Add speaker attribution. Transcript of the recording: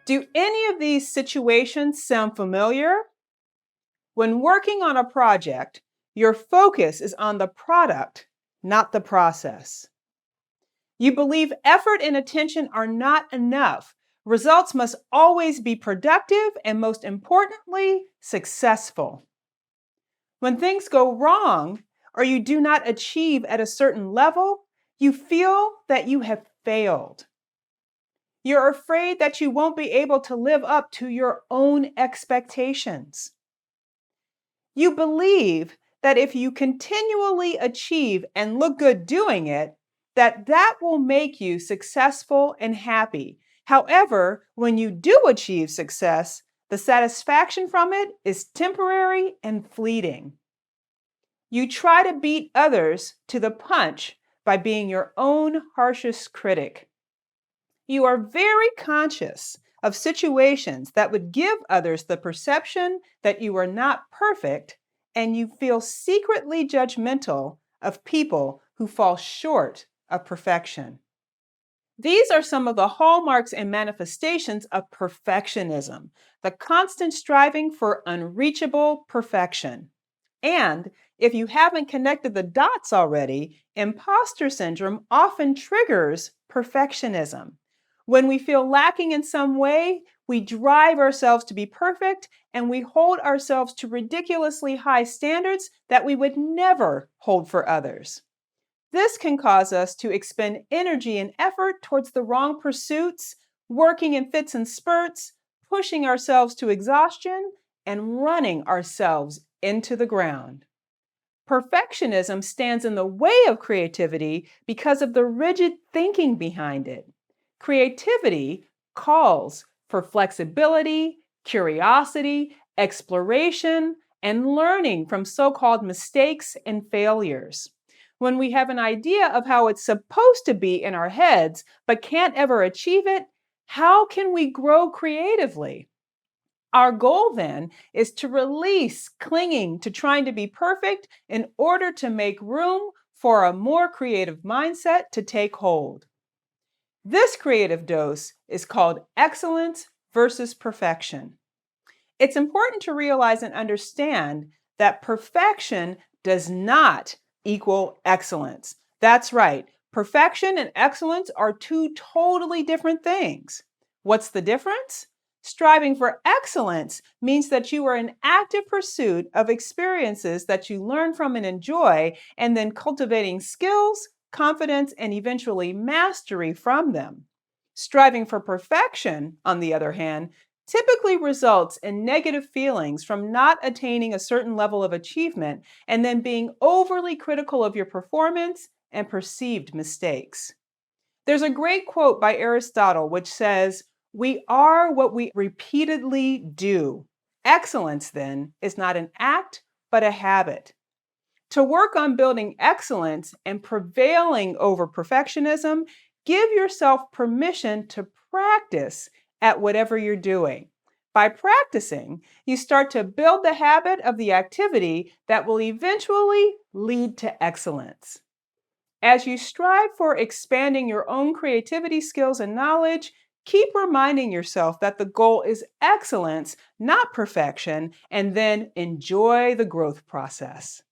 Speaker 1: Do any of these situations sound familiar? When working on a project, your focus is on the product, not the process. You believe effort and attention are not enough. Results must always be productive and, most importantly, successful. When things go wrong or you do not achieve at a certain level, you feel that you have failed. You're afraid that you won't be able to live up to your own expectations. You believe that if you continually achieve and look good doing it, that will make you successful and happy. However, when you do achieve success, the satisfaction from it is temporary and fleeting. You try to beat others to the punch by being your own harshest critic. You are very conscious of situations that would give others the perception that you are not perfect, and you feel secretly judgmental of people who fall short of perfection. These are some of the hallmarks and manifestations of perfectionism, the constant striving for unreachable perfection. And if you haven't connected the dots already, imposter syndrome often triggers perfectionism. When we feel lacking in some way, we drive ourselves to be perfect and we hold ourselves to ridiculously high standards that we would never hold for others. This can cause us to expend energy and effort towards the wrong pursuits, working in fits and spurts, pushing ourselves to exhaustion, and running ourselves into the ground. Perfectionism stands in the way of creativity because of the rigid thinking behind it. Creativity calls for flexibility, curiosity, exploration, and learning from so-called mistakes and failures. When we have an idea of how it's supposed to be in our heads, but can't ever achieve it, how can we grow creatively? Our goal then is to release clinging to trying to be perfect in order to make room for a more creative mindset to take hold. This creative dose is called excellence versus perfection. It's important to realize and understand that perfection does not equal excellence. That's right. Perfection and excellence are two totally different things. What's the difference? Striving for excellence means that you are in active pursuit of experiences that you learn from and enjoy, and then cultivating skills, confidence, and eventually mastery from them. Striving for perfection, on the other hand, typically results in negative feelings from not attaining a certain level of achievement and then being overly critical of your performance and perceived mistakes. There's a great quote by Aristotle which says, "We are what we repeatedly do." Excellence, then, is not an act, but a habit. To work on building excellence and prevailing over perfectionism, give yourself permission to practice at whatever you're doing. By practicing, you start to build the habit of the activity that will eventually lead to excellence. As you strive for expanding your own creativity skills and knowledge, keep reminding yourself that the goal is excellence, not perfection, and then enjoy the growth process.